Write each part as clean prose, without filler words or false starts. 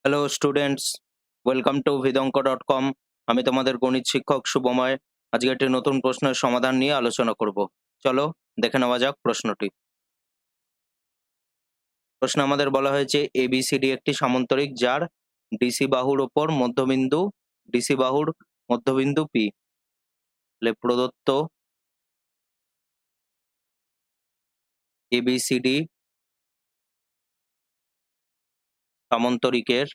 Hello students, welcome to vidonko.com। আমি তোমাদের গণিত শিক্ষক শুভময়। আজকে একটি নতুন প্রশ্নের সমাধান নিয়ে আলোচনা করব। চলো দেখে নেওয়া যাক প্রশ্নটি। প্রশ্নে আমাদের বলা হয়েছে এবিসিডি একটি সামান্তরিক যার ডিসি বাহুর ওপর মধ্যবিন্দু পি। প্রদত্ত এবিসিডি সামান্তরিকের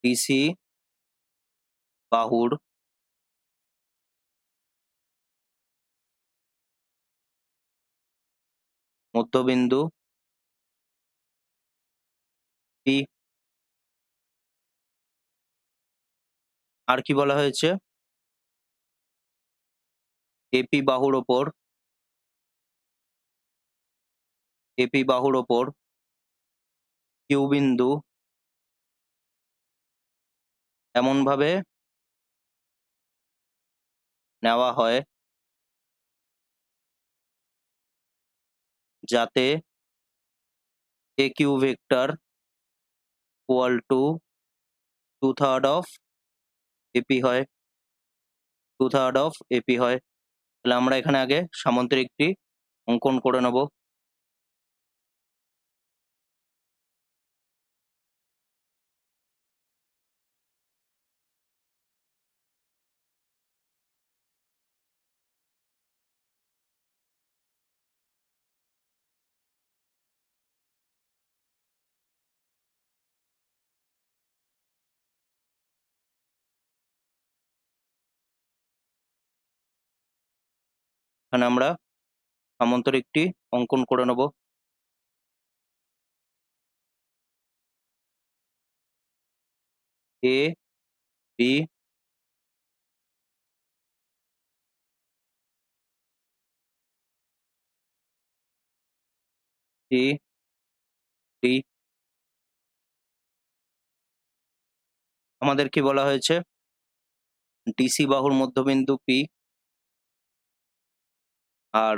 ডিসি বাহুর মধ্যবিন্দু পি। আর কি বলা হয়েছে? এপি বাহুর ওপর কিউ বিন্দু এমনভাবে নেওয়া হয় যাতে A Q vector equal to 2/3 of AP হয়। তাহলে আমরা এখানে আগে সামান্তরিকটি অঙ্কন করে নেব। এখানে আমরা সামান্তরিকটি অঙ্কন করে নেব। এ বি সি ডি। আমাদের কি বলা হয়েছে? ডিসি বাহুর মধ্যবিন্দু পি আর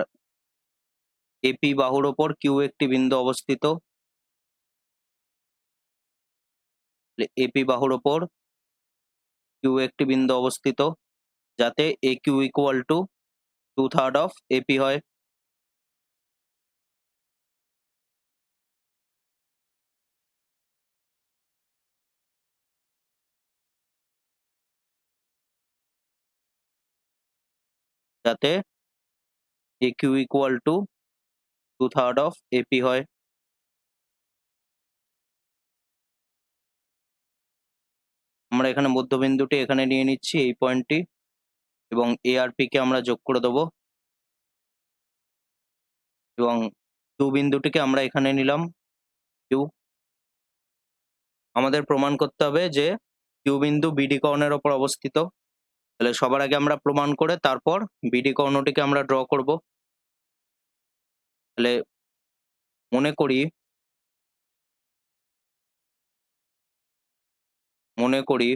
এপি বাহুর ওপর কিউ একটি বিন্দু অবস্থিত। এপি বাহুর ওপর কিউ একটি বিন্দু অবস্থিত যাতে A Q equal to 2/3 of AP হয়। যাতে A Q equal to 2/3 of AP হয়। আমরা এখানে মধ্যবিন্দুটি এখানে নিয়ে নিচ্ছি, এই পয়েন্টটি, এবং এ আর পি কে আমরা যোগ করে দেবো, এবং কিউ বিন্দুটিকে আমরা এখানে নিলাম কিউ। আমাদের প্রমাণ করতে হবে যে কিউ বিন্দু বিডি কর্ণের ওপর অবস্থিত। তাহলে সবার আগে আমরা প্রমাণ করে তারপর বিডি কর্ণটিকে আমরা ড্র করব। তাহলে মনে করি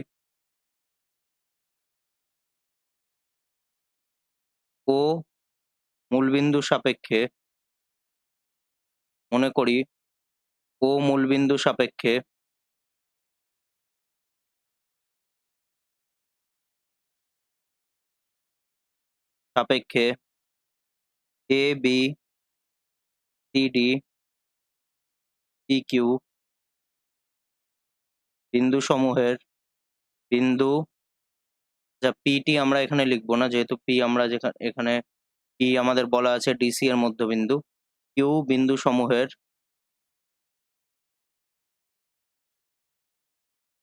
ও মূলবিন্দু সাপেক্ষে A B C D P Q বিন্দু পিটি আমরা এখানে লিখবো না, যেহেতু পি আমরা এখানে পি আমাদের বলা আছে ডিসি এর মধ্যবিন্দু। কিউ বিন্দু সমূহের,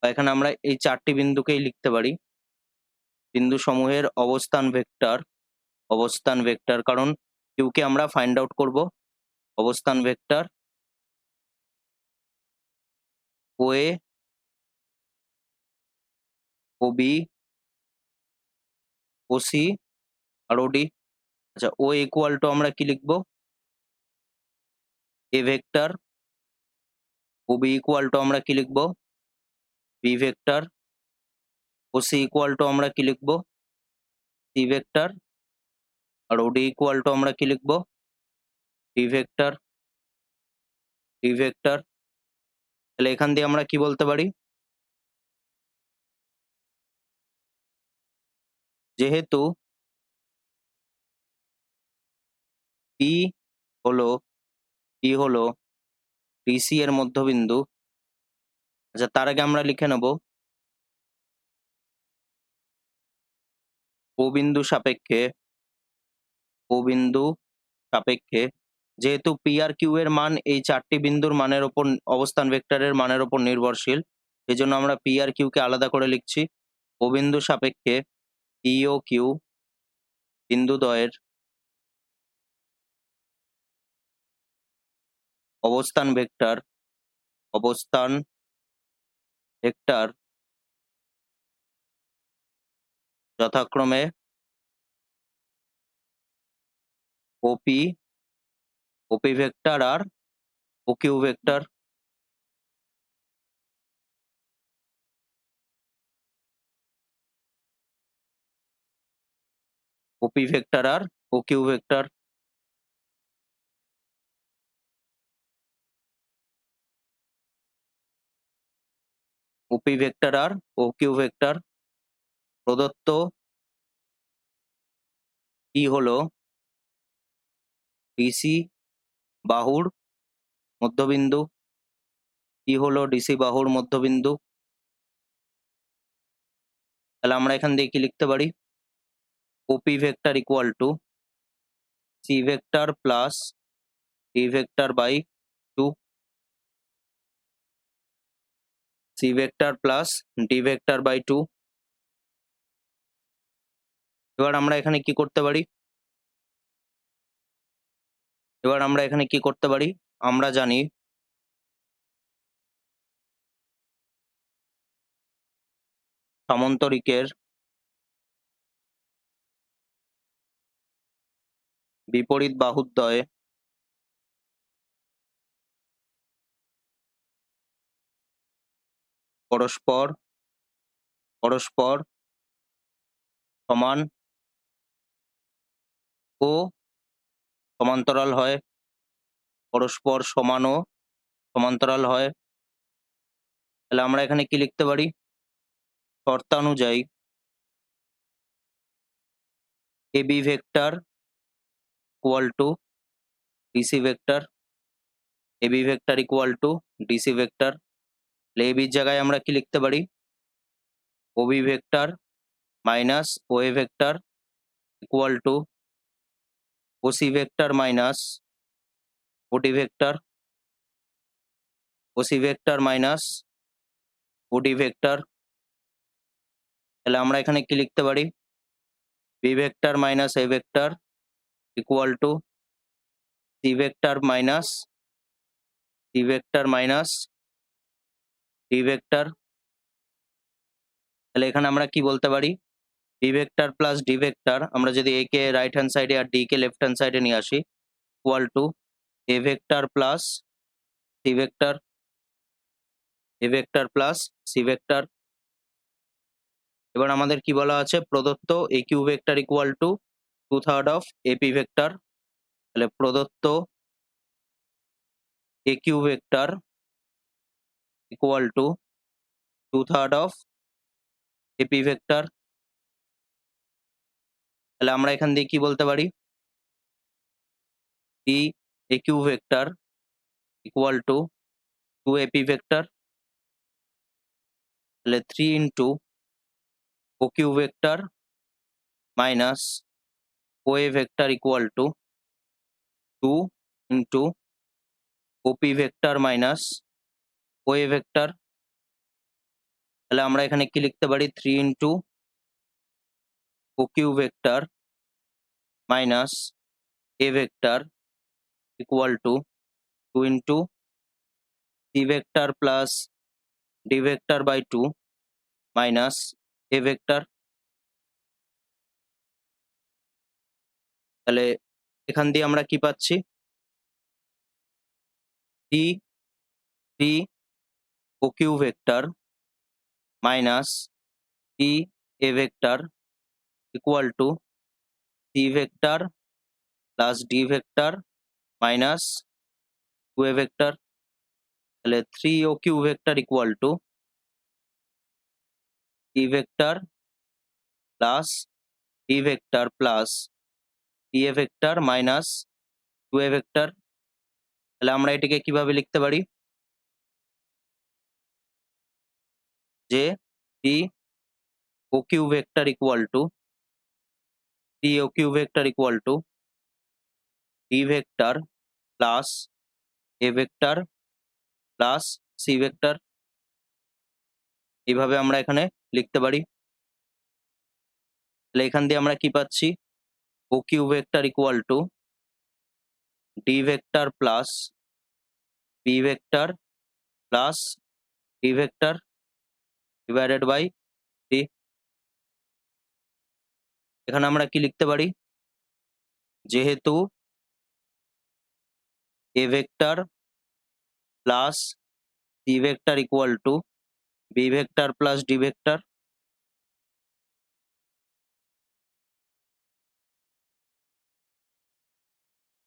এখানে আমরা এই চারটি বিন্দুকেই লিখতে পারি বিন্দু সমূহের অবস্থান ভেক্টর, কারণ কিউ কে আমরা ফাইন্ড আউট করব। অবস্থান vector O A, O B, O C আর ও ডি। আচ্ছা, ও ইকুয়াল টু আমরা কি লিখবো? A vector. O B equal to আমরা কি লিখবো? B vector. O C equal to আমরা কি লিখবো? C vector. আর ও ডি ইকুয়াল টু আমরা কি লিখবো? D vector, D vector. তাহলে এখান দিয়ে আমরা কি বলতে পারি? যেহেতু পি হলো ডিসি এর মধ্যবিন্দু, আচ্ছা তার আগে আমরা লিখে নেব ও বিন্দু সাপেক্ষে, ও বিন্দু সাপেক্ষে যেহেতু পি আর কিউ এর মান এই চারটি বিন্দুর মানের ওপর, অবস্থান ভেক্টরের মানের ওপর নির্ভরশীল, এই জন্য আমরা পি আর কিউ কে আলাদা করে লিখছি। ও বিন্দু সাপেক্ষে পি ও কিউ বিন্দুদ্বয়ের অবস্থান ভেক্টর, অবস্থান ভেক্টর যথাক্রমে ওপি, ওপি ভেক্টর আর ও কিউ ভেক্টর। ওপি ভেক্টর আর ও কিউ ভেক্টর। ওপি ভেক্টর আর ও কিউ ভেক্টর প্রদত্ত ই হলো ডিসি বাহুর মধ্যবিন্দু, ই হলো ডিসি বাহুর মধ্যবিন্দু। তাহলে আমরা এখান দিয়ে কি লিখতে পারি? OP vector equal to C vector plus D vector by 2, C vector plus D vector by 2। এবার আমরা এখানে কি করতে পারি? আমরা জানি সামন্তরিকের বিপরীত বাহুদ্বয় পরস্পর পরস্পর সমান ও সমান্তরাল হয়, পরস্পর সমান ও সমান্তরাল হয়। তাহলে আমরা এখানে কি লিখতে পারি? শর্তানুযায়ী AB vector equal to DC vector, AB vector equal to DC vector. তাহলে এবির জায়গায় আমরা কি লিখতে পারি? OB vector minus OA vector equal to OC vector minus OD vector, OC vector minus OD vector. তাহলে আমরা এখানে কি লিখতে পারি? B vector minus A vector equal to C vector minus D vector. তাহলে এখানে আমরা কি বলতে পারি? B vector plus D vector, আমরা যদি এ কে রাইট হ্যান্ড সাইডে আর ডি কে লেফট হ্যান্ড সাইডে নিয়ে আসি, equal to A vector plus C vector, A vector plus C vector. এবার আমাদের কি বলা আছে? প্রদত্ত A Q vector equal to 2/3 of AP vector. তাহলে প্রদত্ত A Q vector equal to 2/3 of AP vector. তাহলে আমরা এখান দিয়ে কি বলতে পারি? D A Q vector equal to 2 AP vector. তাহলে 3 into O Q vector minus O A vector equal to 2 into OP vector minus O A vector. তাহলে আমরা এখানে কি লিখতে পারি? 3 into O Q vector minus A vector equal to 2 into C vector plus D vector by 2 minus A vector. তাহলে এখান দিয়ে আমরা কি পাচ্ছি? D D O Q vector minus D A vector equal to C vector plus D vector minus 2a vector, তাহলে 3o Q vector equal to e vector plus d vector plus a vector minus 2a vector. তাহলে আমরা এটিকে কিভাবে লিখতে পারি, যে d o Q vector equal to o Q vector equal to d vector plus a vector plus c vector. এইভাবে আমরা এখানে লিখতে পারি। তাহলে এখান দিয়ে আমরা কি পাচ্ছি, O Q vector equal to D vector plus B vector plus D vector divided by D. এখানে আমরা কি লিখতে পারি, যেহেতু A vector plus C vector equal to B vector plus D vector,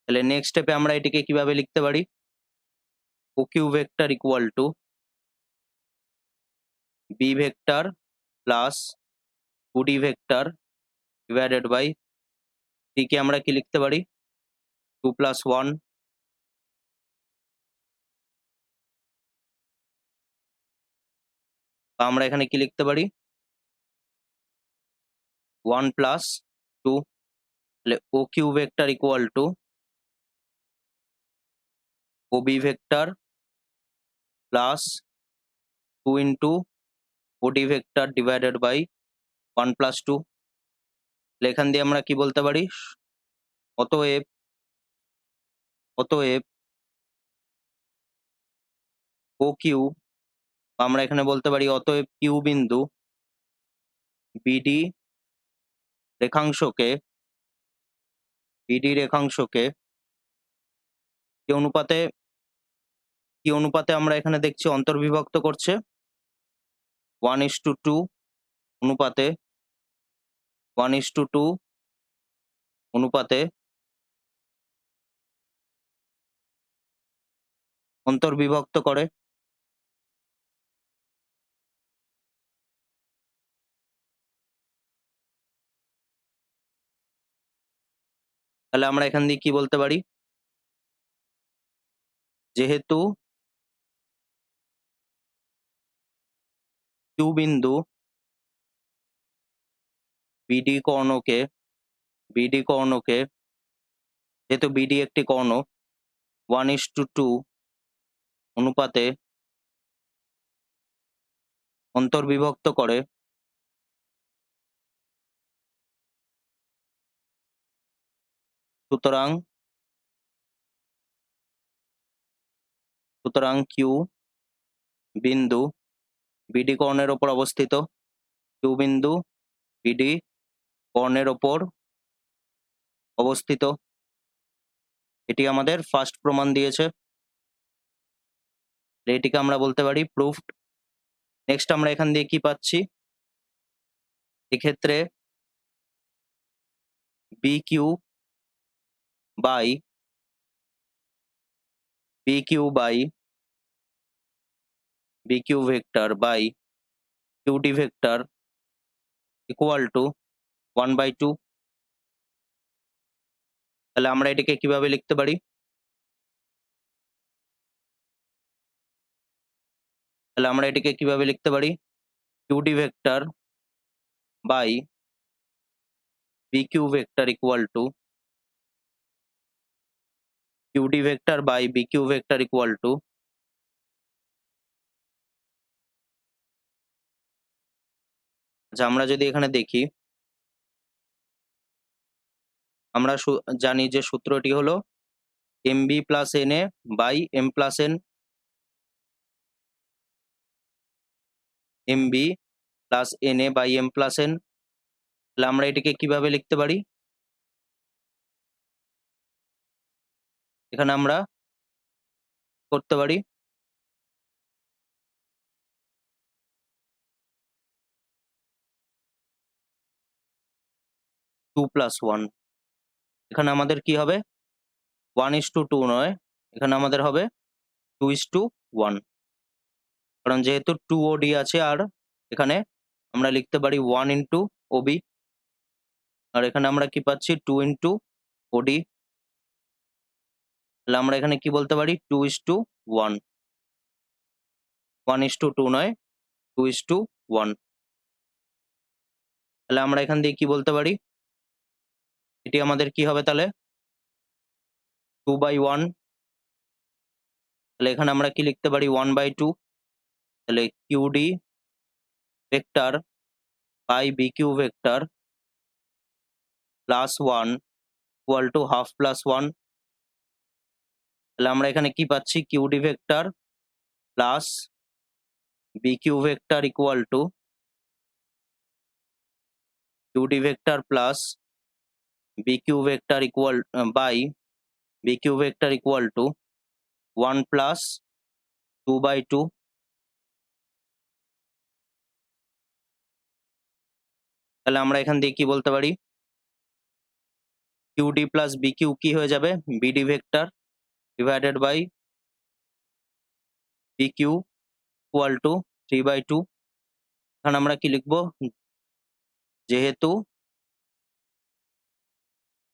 তাহলে নেক্সট স্টেপে আমরা এটিকে কিভাবে লিখতে পারি, O Q vector equal to B vector plus two D vector divided by D কে আমরা কি লিখতে পারি, 2+1। বা আমরা এখানে কি লিখতে পারি, 1+2। তাহলে O Q vector equal to O B vector plus 2 into O D vector divided by 1+2। এখান দিয়ে আমরা কি বলতে পারি, অতএব অতএব ও কিউ, আমরা এখানে বলতে পারি অতএব কিউ বিন্দু বিডি রেখাংশকে কি অনুপাতে আমরা এখানে দেখছি অন্তর্বিভক্ত করছে, 1:2 অনুপাতে 1:2 অনুপাতে অন্তর্বিভক্ত করে। তাহলে আমরা এখান দিয়ে কি বলতে পারি, যেহেতু কিউ বিন্দু বিডি কর্ণকে যেহেতু বিডি একটি কর্ণ 1:2 অনুপাতে অন্তর্বিভক্ত করে, সুতরাং কিউ বিন্দু বিডি কর্ণের ওপর অবস্থিত, কিউ বিন্দু বিডি কর্ণের ওপর অবস্থিত। এটি আমাদের ফার্স্ট প্রমাণ দিয়েছে, এটিকে আমরা বলতে পারি প্রুফড। নেক্সট আমরা এখান দিয়ে কি পাচ্ছি, এক্ষেত্রে B Q by B Q vector by Q D vector equal to 1/2। তাহলে আমরা এটিকে কিভাবে লিখতে পারি, Q D vector by B Q vector equal to আচ্ছা, আমরা যদি এখানে দেখি, আমরা জানি যে সূত্রটি হলো M B plus N A by M plus N, M B plus N A by M plus N. তাহলে আমরা এটিকে কিভাবে লিখতে পারি, এখানে আমরা করতে পারি 2+1। এখানে আমাদের কি হবে, 1:2 নয়, এখানে আমাদের হবে 2:1, কারণ যেহেতু 2 ওডি আছে, আর এখানে আমরা লিখতে পারি 1 ইন্টু ওবি, আর এখানে আমরা কি পাচ্ছি 2 ইন্টু ওডি। তাহলে আমরা এখানে কি বলতে পারি 2:1, 1:2 নয়, 2:1। তাহলে আমরা এখান দিয়ে কি বলতে পারি, এটি আমাদের কি হবে তাহলে 2/1। তাহলে এখানে আমরা কি লিখতে পারি 1/2। তাহলে QD vector by BQ vector plus 1 equal to half plus 1। তাহলে আমরা এখানে কি পাচ্ছি, QD vector plus BQ vector equal to QD vector plus BQ vector equal by BQ vector equal to 1 plus 2/2। তাহলে আমরা এখান দিয়ে কি বলতে পারি, কিউডি প্লাস বিকিউ কি হয়ে যাবে, BD vector divided by BQ equal to 3/2। এখানে আমরা কি লিখবো, যেহেতু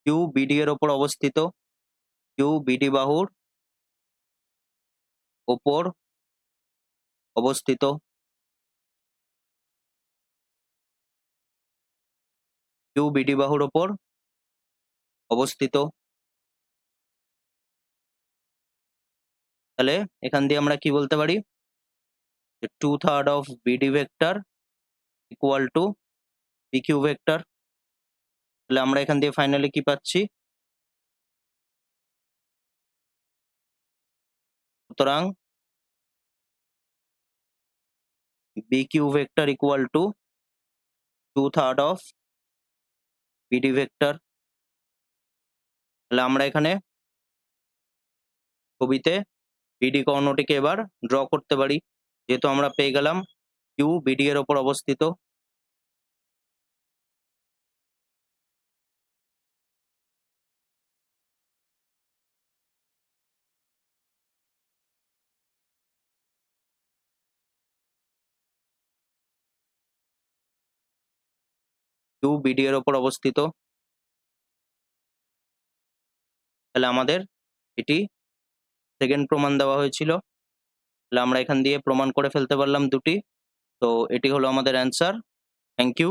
কিউ বিডি এর ওপর অবস্থিত, কিউ বিডি বাহুর ওপর অবস্থিত, কিউ বিডি বাহুর ওপর অবস্থিত। তাহলে এখান দিয়ে আমরা কি বলতে পারি, 2/3 of BD vector equal two bq vector. তাহলে আমরা এখান দিয়ে ফাইনালি কি পাচ্ছি, সুতরাং bq vector equal to 2/3 of BD vector. তাহলে আমরা এখানে ছবিতে বিডি কর্ণটিকে এবার ড্র করতে পারি, যেহেতু আমরা পেয়ে গেলাম কিউ বিডি এর ওপর অবস্থিত। কিউ বিডি এর ওপর অবস্থিত। তাহলে আমাদের এটি সেকেন্ড প্রমাণ দেওয়া হয়েছিল। তাহলে আমরা এখান দিয়ে প্রমাণ করে ফেলতে পারলাম দুটি। তো এটি হলো আমাদের অ্যান্সার। Thank you.